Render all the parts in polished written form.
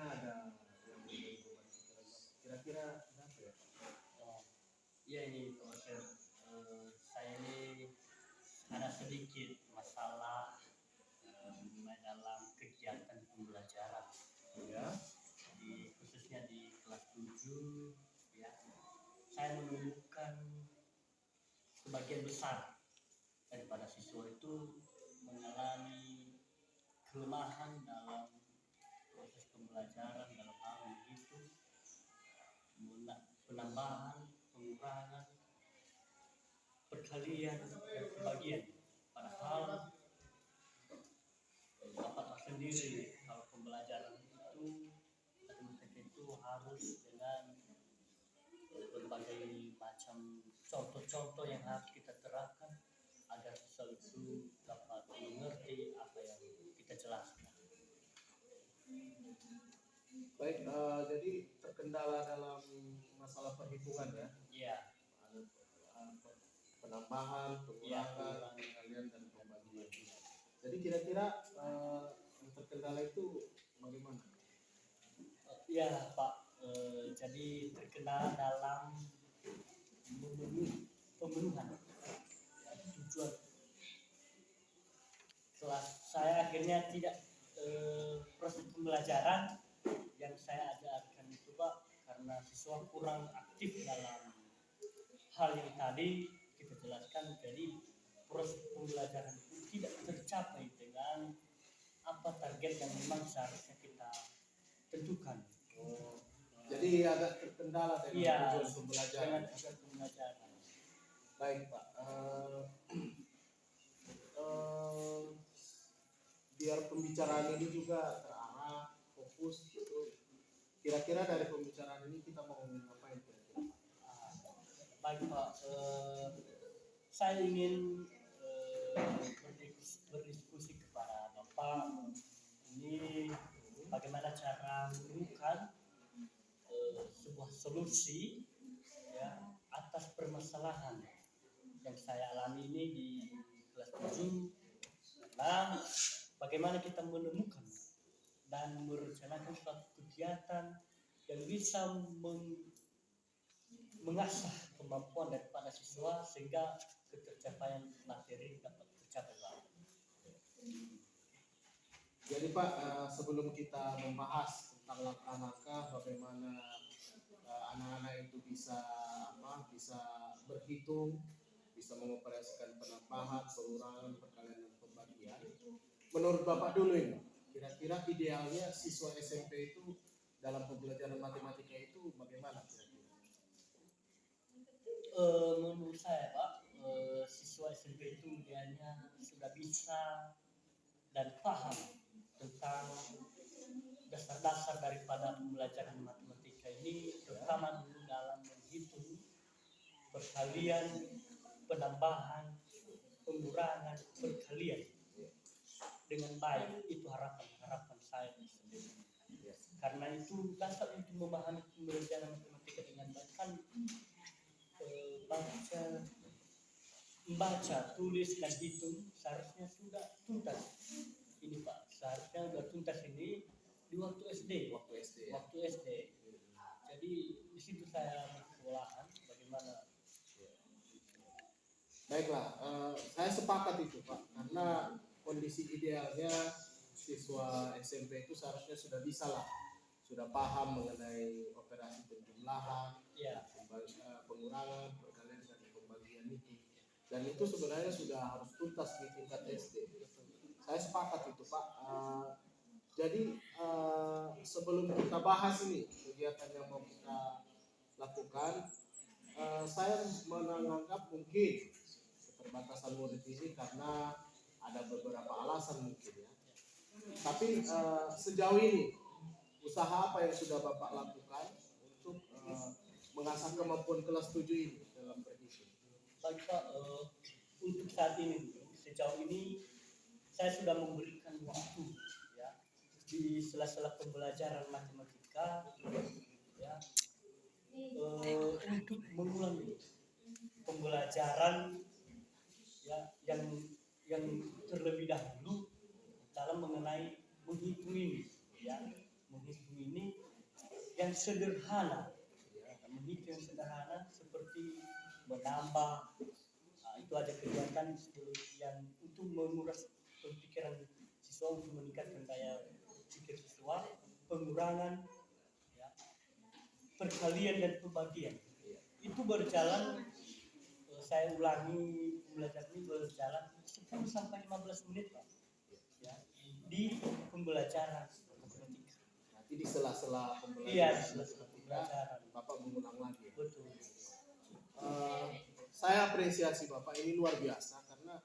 ada yang menjadi beban pikiran Bapak. Kira-kira berapa ya? Oh, iya ini Pak Wasir. Saya ini ada sedikit masalah dalam kegiatan pembelajaran. Ya. Khususnya di kelas 7 ya. Saya menemukan sebagian besar daripada siswa itu mengalami kelemahan dalam proses pembelajaran dalam hal begitu penambahan, pengurangan, perkalian dan pembagian. Padahal Bapak tahu sendiri kalau pembelajaran itu matematika itu harus dengan berbagai macam contoh-contoh yang harus kita terapkan agar siswa itu dapat mengerti apa yang kita jelaskan. Baik, jadi terkendala dalam masalah perhitungan ya. Iya. Ada penambahan, pengurangan, perkalian dan pembagian. Jadi kira-kira yang terkendala itu bagaimana? Ya Pak, jadi terkendala dalam pemenuhan ya, tujuan kelas saya akhirnya tidak proses pembelajaran yang saya ajarkan itu Pak, karena siswa kurang aktif dalam hal yang tadi kita jelaskan, jadi proses pembelajaran itu tidak tercapai dengan apa target yang memang seharusnya kita tentukan. Jadi agak terkendala dengan tujuan pembelajaran. Baik Pak, biar pembicaraan ini juga terarah, fokus gitu. Kira-kira dari pembicaraan ini kita mau ngapain kira-kira? Baik Pak, saya ingin berdiskusi kepada Bapak ini bagaimana cara menemukan sebuah solusi ya atas permasalahan yang saya alami ini di kelas 7. Nah, bagaimana kita menemukan dan merencanakan suatu kegiatan yang bisa mengasah kemampuan daripada siswa sehingga ketercapaian materi dapat tercapai. Jadi Pak, sebelum kita membahas tentang langkah-langkah bagaimana anak-anak itu bisa berhitung, bisa mengoperasikan penambahan, pengurangan, perkalian dan pembagian. Menurut Bapak dulu ini, kira-kira idealnya siswa SMP itu dalam pembelajaran matematika itu bagaimana kira-kira? Menurut saya Pak, siswa SMP itu idealnya sudah bisa dan paham tentang dasar-dasar daripada pembelajaran matematika ini, terutama dulu dalam menghitung perkalian, penambahan, pengurangan, perkalian dengan baik. Itu harapan saya sendiri. Karena itu dasar untuk memahami pembelajaran matematika dengan baik kan membaca, tulis dan hitung seharusnya sudah tuntas. Ini Pak, seharusnya sudah tuntas ini di waktu SD. Jadi di situ saya berkewalahan bagaimana. Baiklah, saya sepakat itu Pak, karena kondisi idealnya siswa SMP itu seharusnya sudah bisa lah, sudah paham mengenai operasi penjumlahan, pengurangan, perkalian dan pembagian itu. Dan itu sebenarnya sudah harus tuntas di tingkat SD. Saya sepakat itu Pak. Jadi sebelum kita bahas ini kegiatan yang mau kita lakukan, saya menganggap mungkin keterbatasan murid ini karena ada beberapa alasan mungkin ya. Tapi sejauh ini usaha apa yang sudah Bapak lakukan untuk mengasah kemampuan kelas 7 ini dalam berhitung? Baik Pak, untuk saat ini sejauh ini saya sudah memberikan waktu ya di sela-sela pembelajaran matematika ya untuk mengulangi pembelajaran ya yang terlebih dahulu dalam mengenai menghitung ini ya, menghitung ini yang sederhana, ya, menghitung yang sederhana seperti menambah. Nah, itu ada kegiatan yang untuk menguras pemikiran siswa, untuk meningkatkan daya pikir siswa, pengurangan, ya, perkalian dan pembagian. Itu berjalan, saya ulangi, pembelajaran ini berjalan 10 sampai 15 menit, Pak. Ya, di pembelajaran matematika. Nanti di sela-sela pembelajaran, Iya, di sela-sela pembelajaran. Bapak mengulang lagi. Betul. Saya apresiasi Bapak, ini luar biasa karena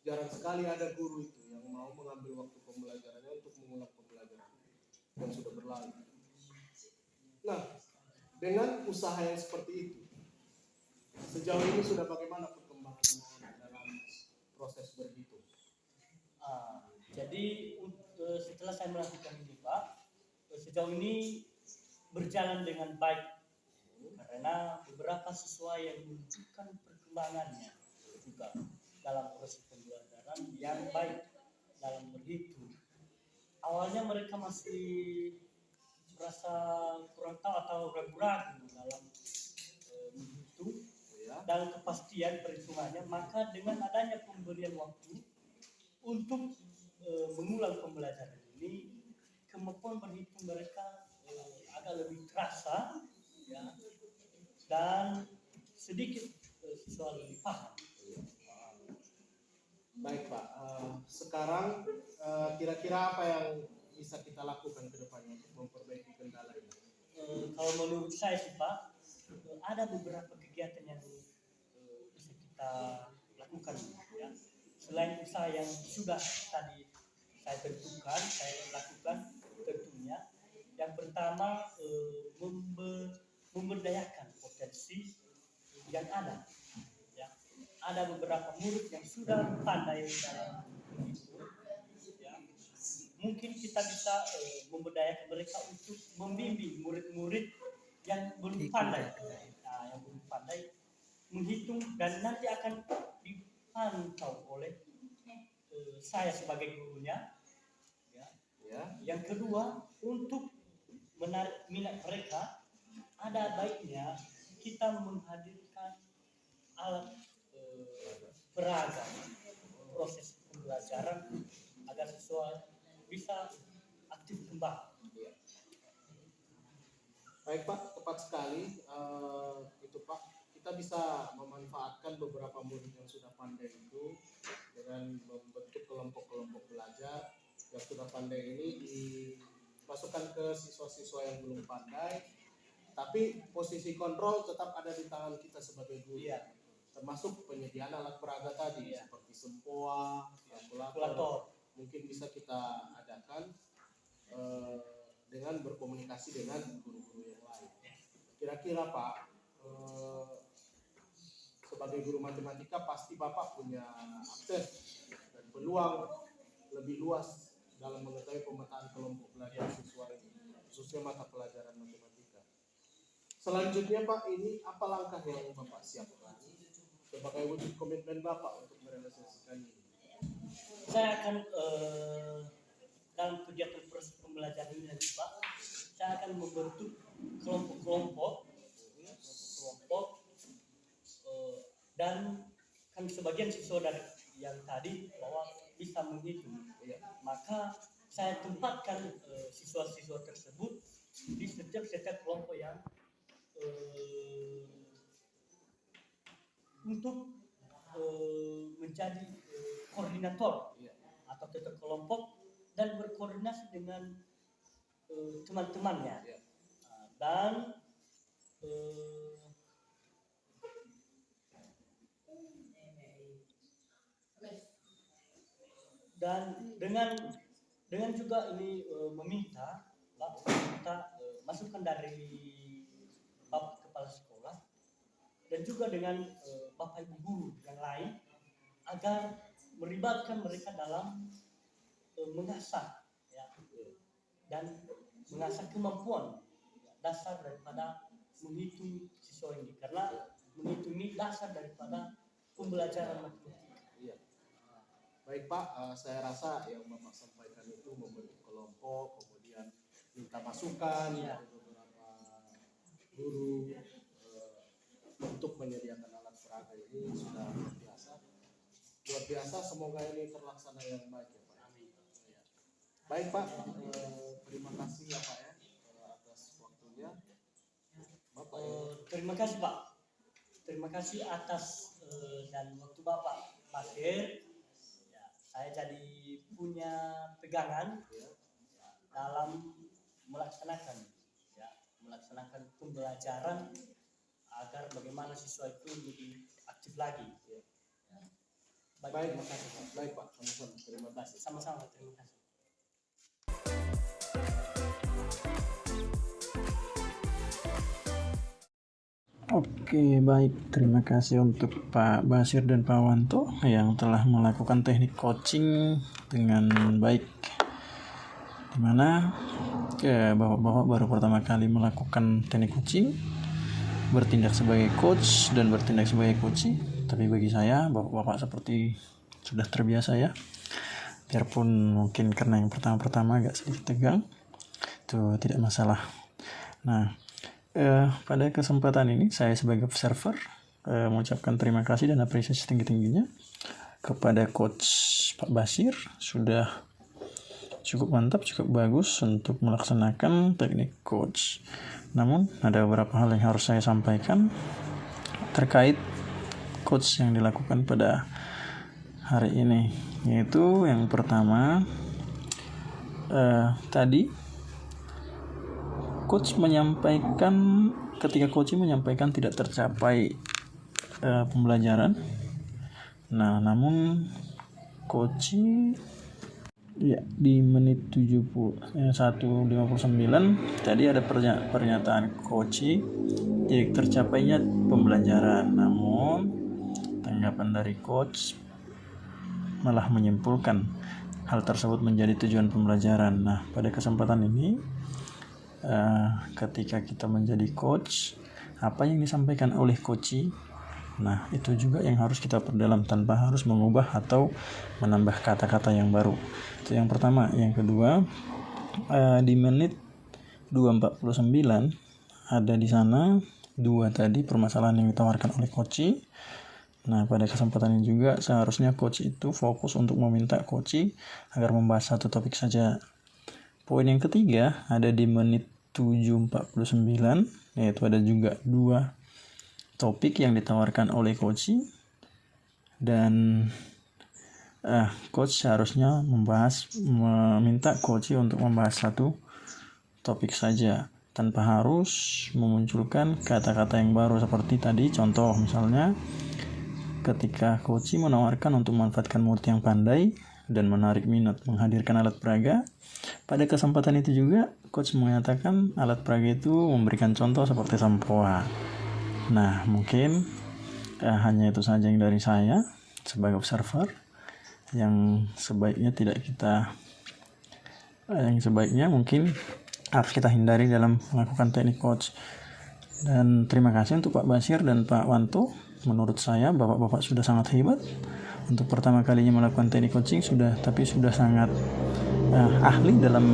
jarang sekali ada guru itu yang mau mengambil waktu pembelajarannya untuk mengulang pembelajaran yang sudah berlalu. Nah, dengan usaha yang seperti itu, sejauh ini sudah bagaimana perkembangan anak-anak dalam proses berhitung? Jadi setelah saya melakukan ini, Pak, sejauh ini berjalan dengan baik karena beberapa siswa yang menunjukkan perkembangannya juga dalam proses pembelajaran yang baik dalam berhitung. Awalnya mereka masih merasa kurang tahu atau ragu-ragu dalam menghitung dalam kepastian perhitungannya, maka dengan adanya pemberian waktu untuk mengulang pembelajaran ini, kemampuan berhitung mereka agak lebih terasa, ya, dan sedikit siswa lebih paham. Baik Pak, sekarang kira-kira apa yang bisa kita lakukan ke depannya untuk memperbaiki kendala ini? Kalau menurut saya sih Pak, ada beberapa kegiatan yang bisa kita lakukan, ya. Selain usaha yang sudah tadi saya lakukan tentunya, yang pertama memberdayakan potensi yang ada. Ya. Ada beberapa murid yang sudah pandai dalam menghitung, ya. Mungkin kita bisa memberdayakan mereka untuk membimbing murid-murid yang belum pandai, yang belum pandai menghitung, dan nanti akan dipantau oleh saya sebagai gurunya. Ya. Yang kedua, untuk menarik minat mereka, ada baiknya kita menghadirkan alat peraga proses pembelajaran agar siswa bisa aktif kembali. Baik Pak, tepat sekali. Itu Pak, kita bisa memanfaatkan beberapa murid yang sudah pandai itu dengan membentuk kelompok-kelompok belajar yang sudah pandai ini dimasukkan ke siswa-siswa yang belum pandai, tapi posisi kontrol tetap ada di tangan kita sebagai guru. Iya. Termasuk penyediaan alat peraga tadi, seperti sempoa, kalkulator, mungkin bisa kita adakan dengan berkomunikasi dengan guru-guru yang lain. Kira-kira Pak, sebagai guru matematika pasti Bapak punya akses dan peluang lebih luas dalam mengetahui pemetaan kelompok belajar siswa ini, khususnya mata pelajaran matematika. Selanjutnya Pak, ini apa langkah yang Bapak siapkan sebagai wujud komitmen Bapak untuk merealisasikan ini? Saya akan dalam kegiatan proses pembelajaran ini nanti Pak, saya akan membentuk kelompok-kelompok, dan kan sebagian siswa dari yang tadi bahwa bisa menghitung, maka saya tempatkan siswa-siswa tersebut di setiap kelompok yang untuk menjadi koordinator atau ketua kelompok dan berkoordinasi dengan teman-temannya, dan dengan juga ini meminta masukan dari Bapak Kepala Sekolah dan juga dengan Bapak Ibu guru yang lain agar melibatkan mereka dalam mengasah, ya, dan mengasah kemampuan dasar daripada menghitung siswa ini, karena menghitung ini dasar daripada pembelajaran matematika. Iya. Baik Pak, saya rasa yang Bapak sampaikan itu membentuk kelompok, kemudian minta masukan dari beberapa guru untuk menyediakan alat peraga ini sudah luar biasa. Semoga ini terlaksana yang baik ya Pak. Amin. Baik Pak, terima kasih ya Pak ya atas waktunya. Bapak Terima kasih Pak. Terima kasih atas dan waktu Bapak Basir. Ya, saya jadi punya pegangan dalam melaksanakan pembelajaran agar bagaimana siswa itu lebih aktif lagi. Ya. baik, Terima kasih Pak. baik Pak, sama-sama. Terima kasih. Sama-sama, terima kasih. Oke, baik. Terima kasih untuk Pak Basir dan Pak Wanto yang telah melakukan teknik coaching dengan baik. Dimana bapak-bapak baru pertama kali melakukan teknik coaching, bertindak sebagai coach dan bertindak sebagai coaching. Tapi bagi saya, bapak-bapak seperti sudah terbiasa ya. Biarpun mungkin karena yang pertama-pertama agak sedikit tegang, itu tidak masalah. Nah, pada kesempatan ini saya sebagai observer mengucapkan terima kasih dan apresiasi tinggi-tingginya kepada coach Pak Basir. Sudah cukup mantap, cukup bagus untuk melaksanakan teknik coach. Namun ada beberapa hal yang harus saya sampaikan terkait coach yang dilakukan pada hari ini, yaitu yang pertama tadi coach menyampaikan, ketika coach menyampaikan tidak tercapai pembelajaran. Nah, namun coach ya di menit 1:59 tadi ada pernyataan coach tidak tercapainya pembelajaran. Namun tanggapan dari coach malah menyimpulkan hal tersebut menjadi tujuan pembelajaran. Nah, pada kesempatan ini ketika kita menjadi coach, apa yang disampaikan oleh coach, nah itu juga yang harus kita perdalam tanpa harus mengubah atau menambah kata-kata yang baru. Itu yang pertama. Yang kedua, di menit 2:49 ada di sana dua tadi permasalahan yang ditawarkan oleh coach. Nah, pada kesempatan ini juga seharusnya coach itu fokus untuk meminta coach agar membahas satu topik saja. Poin yang ketiga ada di menit 7:49, yaitu ada juga dua topik yang ditawarkan oleh coach, dan coach seharusnya meminta coach untuk membahas satu topik saja tanpa harus memunculkan kata-kata yang baru seperti tadi. Contoh misalnya ketika coach menawarkan untuk memanfaatkan murid yang pandai dan menarik minat menghadirkan alat peraga, pada kesempatan itu juga coach mengatakan alat peraga itu memberikan contoh seperti sampoa. Nah, mungkin hanya itu saja yang dari saya sebagai observer, yang sebaiknya mungkin harus kita hindari dalam melakukan teknik coach. Dan terima kasih untuk Pak Basir dan Pak Wanto. Menurut saya bapak-bapak sudah sangat hebat untuk pertama kalinya melakukan teknik coaching, sudah sangat ahli dalam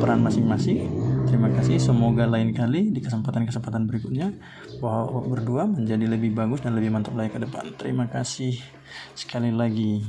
peran masing-masing. Terima kasih. Semoga lain kali di kesempatan-kesempatan berikutnya bahwa berdua menjadi lebih bagus dan lebih mantap lagi ke depan. Terima kasih sekali lagi.